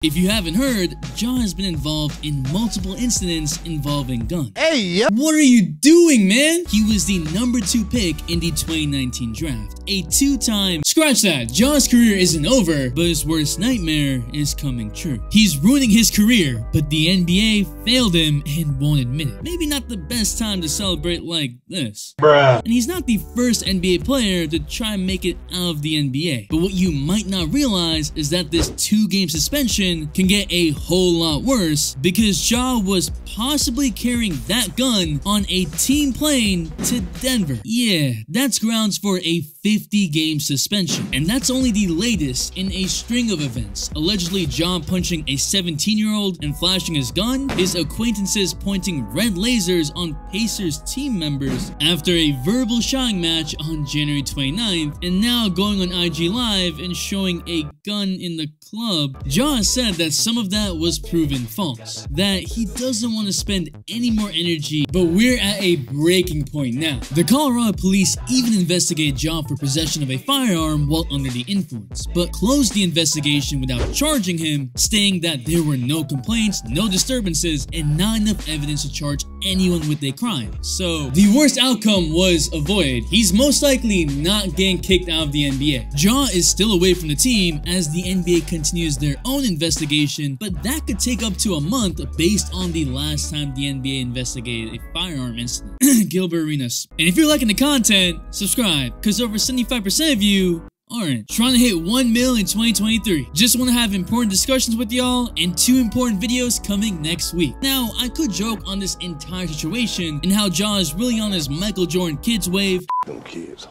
If you haven't heard, Ja has been involved in multiple incidents involving guns. Hey, yeah. What are you doing, man? He was the number 2 pick in the 2019 draft. A 2-time... Scratch that. Ja's career isn't over, but his worst nightmare is coming true. He's ruining his career, but the NBA failed him and won't admit it. Maybe not the best time to celebrate like this. Bruh. And he's not the first NBA player to try and make it out of the NBA. But what you might not realize is that this 2-game suspension can get a whole lot worse because Ja was possibly carrying that gun on a team plane to Denver. Yeah, that's grounds for a 50-game suspension. And that's only the latest in a string of events. Allegedly Ja punching a 17-year-old and flashing his gun, his acquaintances pointing red lasers on Pacers team members after a verbal shouting match on January 29th, and now going on IG Live and showing a gun in the club. Ja said that some of that was proven false, that he doesn't want to spend any more energy, but we're at a breaking point now. The Colorado police even investigated Ja for possession of a firearm while under the influence, but closed the investigation without charging him, stating that there were no complaints, no disturbances, and not enough evidence to charge anyone with a crime. So the worst outcome was avoided. He's most likely not getting kicked out of the NBA. Ja is still away from the team as the NBA continues their own investigation, but that could take up to a month based on the last time the NBA investigated a firearm incident. Gilbert Arenas. And if you're liking the content, subscribe, because over 75% of you aren't. Trying to hit 1 mil in 2023. Just want to have important discussions with y'all and 2 important videos coming next week. Now, I could joke on this entire situation and how Ja is really on his Michael Jordan kids wave,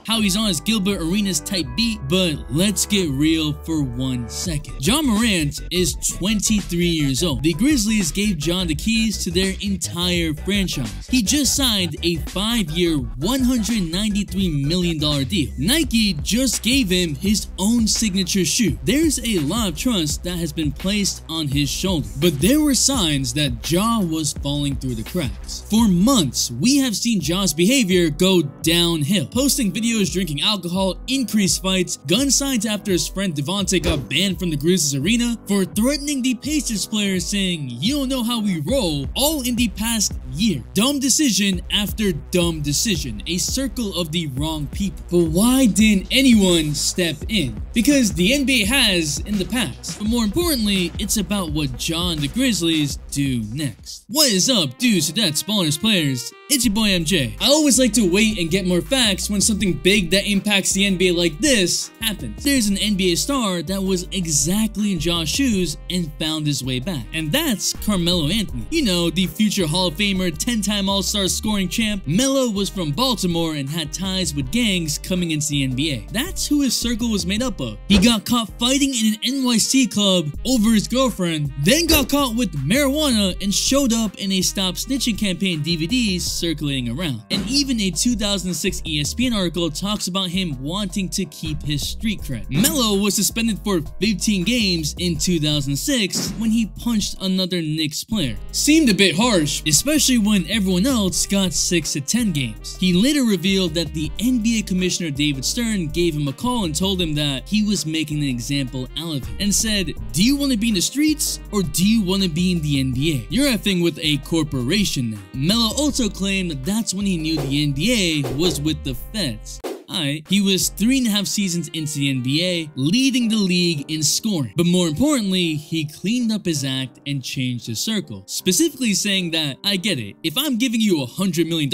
how he's on his Gilbert Arenas type beat, but let's get real for 1 second. Ja Morant is 23 years old. The Grizzlies gave Ja the keys to their entire franchise. He just signed a 5-year, $193 million deal. Nike just gave him his own signature shoe. There's a lot of trust that has been placed on his shoulder, but there were signs that Ja was falling through the cracks. For months, we have seen Ja's behavior go downhill. Posting videos drinking alcohol, increased fights, gun signs after his friend Devontae got banned from the Grizzlies arena for threatening the Pacers player saying, "You don't know how we roll," all in the past year. Dumb decision after dumb decision, a circle of the wrong people. But why didn't anyone step in? Because the NBA has in the past. But more importantly, it's about what Ja and the Grizzlies do next. What is up, dudes, that's Ballers Players? It's your boy MJ. I always like to wait and get more facts when something big that impacts the NBA like this happens. There's an NBA star that was exactly in Ja's shoes and found his way back. And that's Carmelo Anthony. You know, the future Hall of Famer, 10-time All-Star scoring champ. Melo was from Baltimore and had ties with gangs coming into the NBA. That's who his circle was made up of. He got caught fighting in an NYC club over his girlfriend, then got caught with marijuana and showed up in a Stop Snitching campaign DVDs circulating around. And even a 2006 ESPN article talks about him wanting to keep his street cred. Melo was suspended for 15 games in 2006 when he punched another Knicks player. Seemed a bit harsh, especially when everyone else got 6 to 10 games. He later revealed that the NBA commissioner David Stern gave him a call and told him that he was making an example out of him and said, "Do you want to be in the streets or do you want to be in the NBA? You're effing with a corporation now." Melo also claimed that that's when he knew the NBA was with the feds. He was 3.5 seasons into the NBA, leading the league in scoring. But more importantly, he cleaned up his act and changed his circle, specifically saying that, "I get it, if I'm giving you $100 million,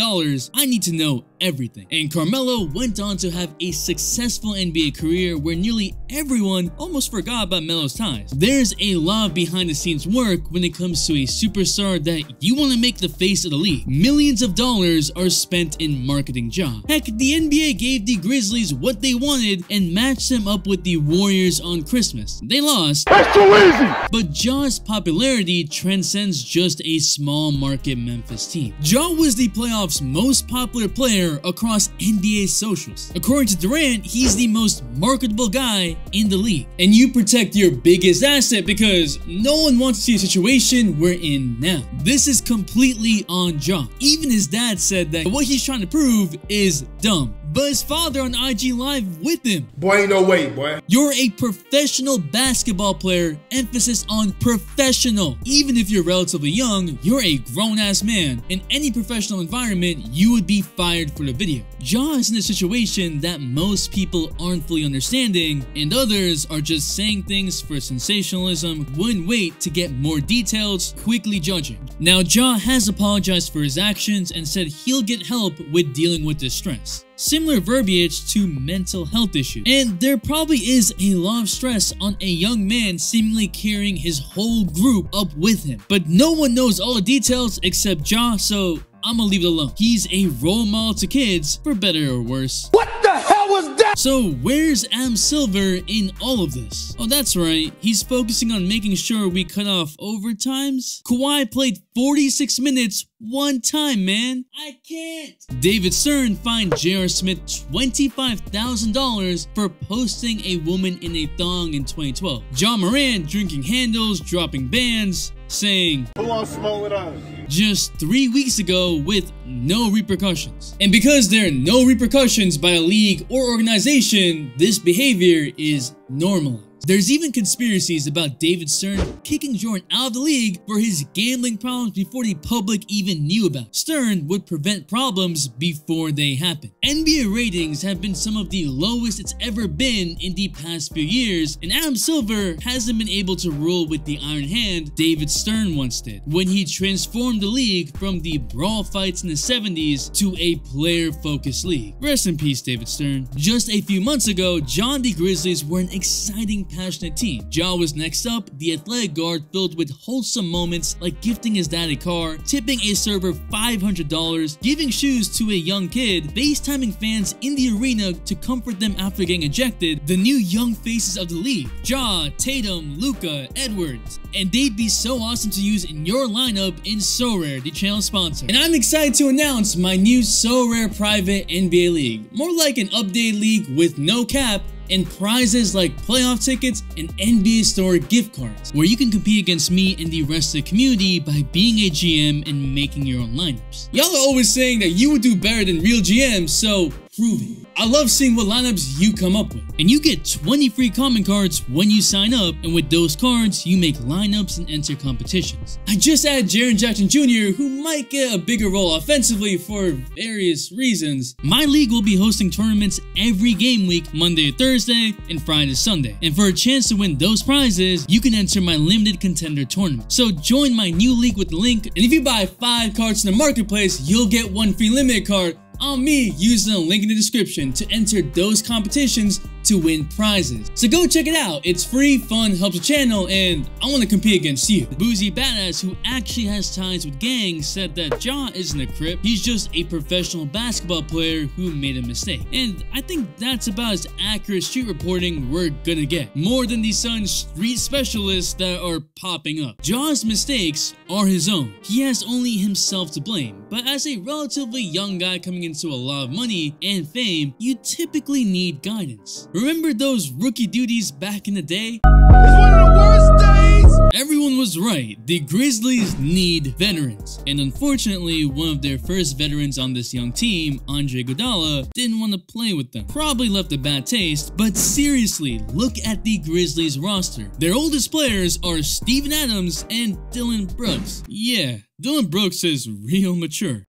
I need to know everything." And Carmelo went on to have a successful NBA career where nearly everyone almost forgot about Melo's ties. There's a lot of behind the scenes work when it comes to a superstar that you want to make the face of the league. Millions of dollars are spent in marketing Ja. Heck, the NBA gave the Grizzlies what they wanted and matched them up with the Warriors on Christmas. They lost. That's too easy! But Ja's popularity transcends just a small market Memphis team. Ja was the playoffs' most popular player across NBA socials. According to Durant, he's the most marketable guy in the league. And you protect your biggest asset because no one wants to see a situation we're in now. This is completely on Ja. Even his dad said that what he's trying to prove is dumb. but his father on IG Live with him. Boy, ain't no way, boy. You're a professional basketball player, emphasis on professional. Even if you're relatively young, you're a grown-ass man. In any professional environment, you would be fired for the video. Ja is in a situation that most people aren't fully understanding, and others are just saying things for sensationalism, wouldn't wait to get more details, quickly judging. Now, Ja has apologized for his actions and said he'll get help with dealing with this stress. Similar verbiage to mental health issues. And there probably is a lot of stress on a young man seemingly carrying his whole group up with him. But no one knows all the details except Ja, so I'm gonna leave it alone. He's a role model to kids, for better or worse. What the hell was that? So where's Adam Silver in all of this? Oh, that's right. He's focusing on making sure we cut off overtimes. Kawhi played 46 minutes one time, man. I can't. David Stern fined J.R. Smith $25,000 for posting a woman in a thong in 2012. John Moran drinking handles, dropping bands, saying, "Who wants to smoke with us?" just 3 weeks ago with no repercussions. And because there are no repercussions by a league or organization, this behavior is normalized. There's even conspiracies about David Stern kicking Jordan out of the league for his gambling problems before the public even knew about. Stern would prevent problems before they happen. NBA ratings have been some of the lowest it's ever been in the past few years, and Adam Silver hasn't been able to rule with the iron hand David Stern once did, when he transformed the league from the brawl fights in the 70s to a player-focused league. Rest in peace, David Stern. Just a few months ago, John D. Grizzlies were an exciting, passionate team. Ja was next up, the athletic guard filled with wholesome moments like gifting his dad a car, tipping a server $500, giving shoes to a young kid, FaceTiming fans in the arena to comfort them after getting ejected, the new young faces of the league. Ja, Tatum, Luka, Edwards. And they'd be so awesome to use in your lineup in Sorare, the channel sponsor. And I'm excited to announce my new Sorare private NBA league. More like an updated league with no cap, and prizes like playoff tickets and NBA Store gift cards, where you can compete against me and the rest of the community by being a GM and making your own lineups. Y'all are always saying that you would do better than real GMs, so prove it. I love seeing what lineups you come up with. And you get 20 free common cards when you sign up, and with those cards, you make lineups and enter competitions. I just added Jaren Jackson Jr., who might get a bigger role offensively for various reasons. My league will be hosting tournaments every game week, Monday to Thursday and Friday to Sunday. And for a chance to win those prizes, you can enter my limited contender tournament. So join my new league with the link, and if you buy 5 cards in the marketplace, you'll get 1 free limited card on me using the link in the description to enter those competitions to win prizes. So go check it out. It's free, fun, helps the channel, and I want to compete against you. Boozy Badass, who actually has ties with gangs, said that Ja isn't a Crip. He's just a professional basketball player who made a mistake. And I think that's about as accurate street reporting we're gonna get. More than the Sun street specialists that are popping up. Ja's mistakes are his own. He has only himself to blame. But as a relatively young guy coming into a lot of money and fame, you typically need guidance. Remember those rookie duties back in the day? It's one of the worst days! Everyone was right. The Grizzlies need veterans. And unfortunately, one of their first veterans on this young team, Andre Iguodala, didn't want to play with them. Probably left a bad taste, but seriously, look at the Grizzlies roster. Their oldest players are Steven Adams and Dillon Brooks. Yeah, Dillon Brooks is real mature.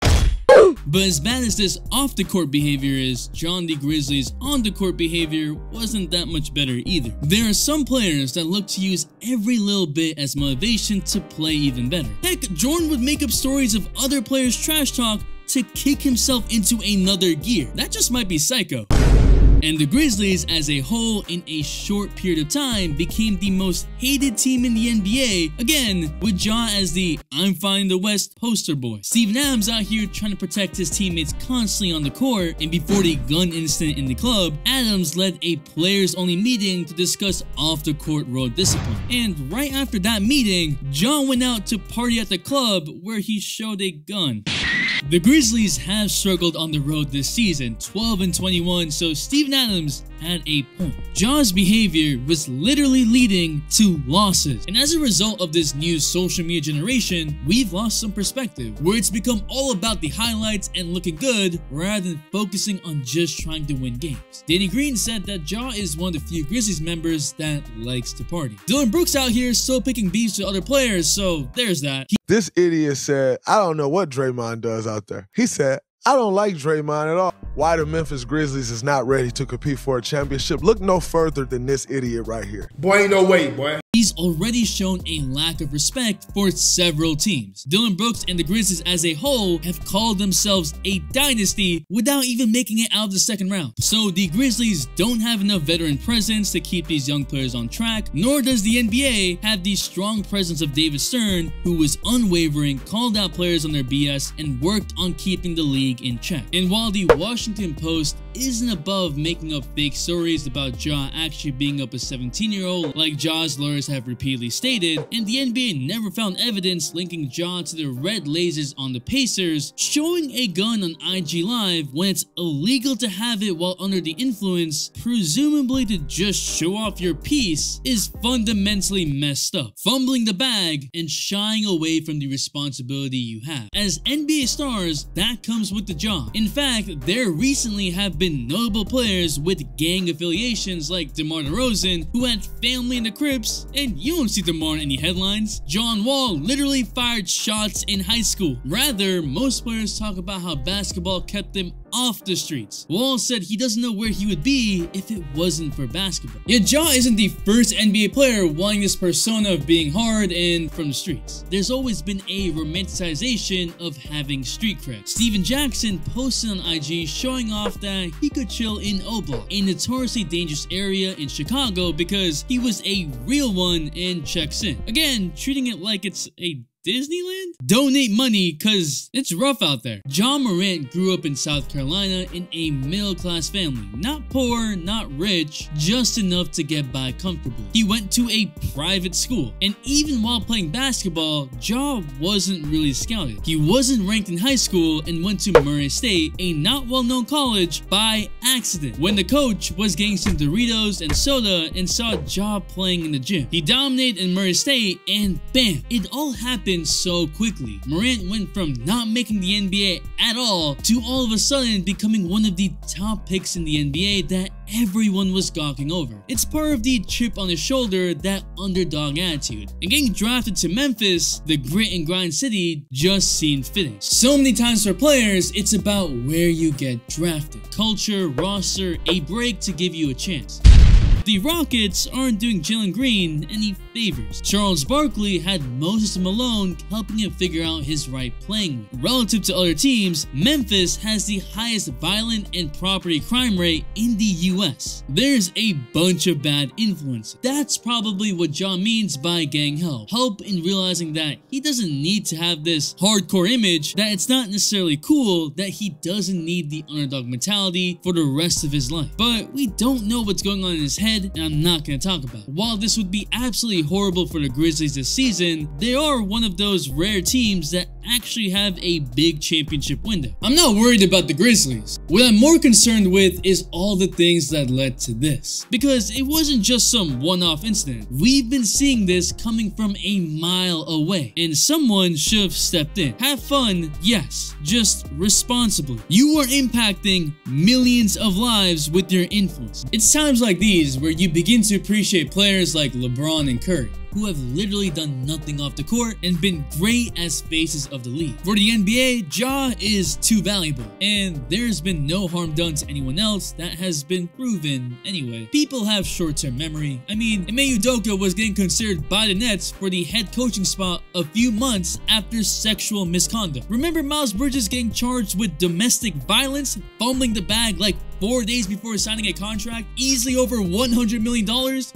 But as bad as this off-the-court behavior is, John D. Grizzlies' on-the-court behavior wasn't that much better either. There are some players that look to use every little bit as motivation to play even better. Heck, Jordan would make up stories of other players' trash talk to kick himself into another gear. That just might be psycho. And the Grizzlies as a whole in a short period of time became the most hated team in the NBA, again with Ja as the I'm fine the West poster boy. Steven Adams out here trying to protect his teammates constantly on the court, and before the gun incident in the club, Adams led a players only meeting to discuss off the court road discipline. And right after that meeting, Ja went out to party at the club where he showed a gun. The Grizzlies have struggled on the road this season, 12-21, so Steven Adams had a point. Ja's behavior was literally leading to losses, and as a result of this new social media generation, we've lost some perspective, where it's become all about the highlights and looking good rather than focusing on just trying to win games. Danny Green said that Ja is one of the few Grizzlies members that likes to party. Dylan Brooks out here still picking beefs with other players, so there's that. This idiot said, I don't know what Draymond does out there. He said, I don't like Draymond at all. Why the Memphis Grizzlies is not ready to compete for a championship? Look no further than this idiot right here. Boy, ain't no way, boy. He's already shown a lack of respect for several teams. Dylan Brooks and the Grizzlies as a whole have called themselves a dynasty without even making it out of the second round. So the Grizzlies don't have enough veteran presence to keep these young players on track, nor does the NBA have the strong presence of David Stern, who was unwavering, called out players on their BS, and worked on keeping the league in check. And while the Washington Post isn't above making up fake stories about Ja actually being up a 17-year-old like Ja's lawyers have repeatedly stated, and the NBA never found evidence linking Ja to the red lasers on the Pacers, showing a gun on IG Live when it's illegal to have it while under the influence, presumably to just show off your piece, is fundamentally messed up. Fumbling the bag and shying away from the responsibility you have. As NBA stars, that comes with the job. In fact, there recently have been notable players with gang affiliations like DeMar DeRozan, who had family in the Crips, and you don't see DeMar in any headlines. John Wall literally fired shots in high school. Rather, most players talk about how basketball kept them off the streets. Wall said he doesn't know where he would be if it wasn't for basketball. Yet Ja isn't the first NBA player wanting this persona of being hard and from the streets. There's always been a romanticization of having street cred. Steven Jackson posted on IG showing off that he could chill in O-Block, a notoriously dangerous area in Chicago, because he was a real one and checks in. Again, treating it like it's a Disneyland? Donate money, cause it's rough out there. Ja Morant grew up in South Carolina in a middle-class family. Not poor, not rich, just enough to get by comfortably. He went to a private school, and even while playing basketball, Ja wasn't really scouted. He wasn't ranked in high school and went to Murray State, a not well-known college, by accident, when the coach was getting some Doritos and soda and saw Ja playing in the gym. He dominated in Murray State, and bam, it all happened so quickly. Morant went from not making the NBA at all to all of a sudden becoming one of the top picks in the NBA that everyone was gawking over. It's part of the chip on his shoulder, that underdog attitude. And getting drafted to Memphis, the grit and grind city, just seemed fitting. So many times for players, it's about where you get drafted. Culture, roster, a break to give you a chance. The Rockets aren't doing Jalen Green any favors. Charles Barkley had Moses Malone helping him figure out his right playing way. Relative to other teams, Memphis has the highest violent and property crime rate in the US. There's a bunch of bad influences. That's probably what Ja means by getting help. Help in realizing that he doesn't need to have this hardcore image, that it's not necessarily cool, that he doesn't need the underdog mentality for the rest of his life. But we don't know what's going on in his head, and I'm not going to talk about it. While this would be absolutely horrible for the Grizzlies this season, they are one of those rare teams that actually have a big championship window. I'm not worried about the Grizzlies. What I'm more concerned with is all the things that led to this. Because it wasn't just some one-off incident. We've been seeing this coming from a mile away, and someone should have stepped in. Have fun, yes, just responsibly. You are impacting millions of lives with your influence. It's times like these where you begin to appreciate players like LeBron and Curry, who have literally done nothing off the court and been great as faces of the league. For the NBA, Ja is too valuable, and there's been no harm done to anyone else that has been proven anyway. People have short-term memory. I mean, Ime Udoka was getting considered by the Nets for the head coaching spot a few months after sexual misconduct. Remember Miles Bridges getting charged with domestic violence, fumbling the bag like 4 days before signing a contract, easily over $100 million,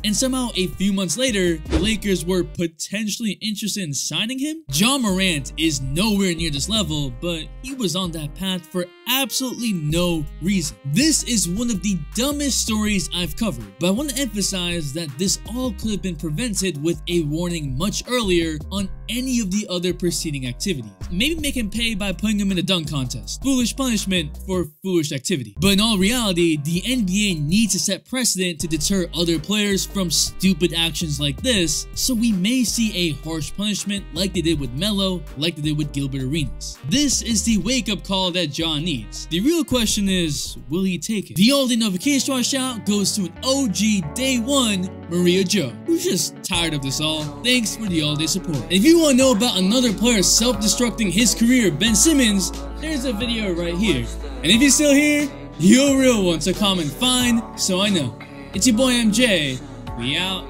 and somehow a few months later, the Lakers Lakers were potentially interested in signing him? Ja Morant is nowhere near this level, but he was on that path for absolutely no reason. This is one of the dumbest stories I've covered, but I want to emphasize that this all could have been prevented with a warning much earlier on any of the other preceding activities. Maybe make him pay by putting him in a dunk contest. Foolish punishment for foolish activity. But in all reality, the NBA needs to set precedent to deter other players from stupid actions like this, so we may see a harsh punishment like they did with Melo, like they did with Gilbert Arenas. This is the wake-up call that Ja needs. The real question is, will he take it? The all-day notification shout goes to an OG day one, Maria Jo, who's just tired of this all. Thanks for the all-day support. And if you want to know about another player self-destructing his career, Ben Simmons, there's a video right here. And if you're still here, you're a real one, so comment fine so I know. It's your boy MJ. We out.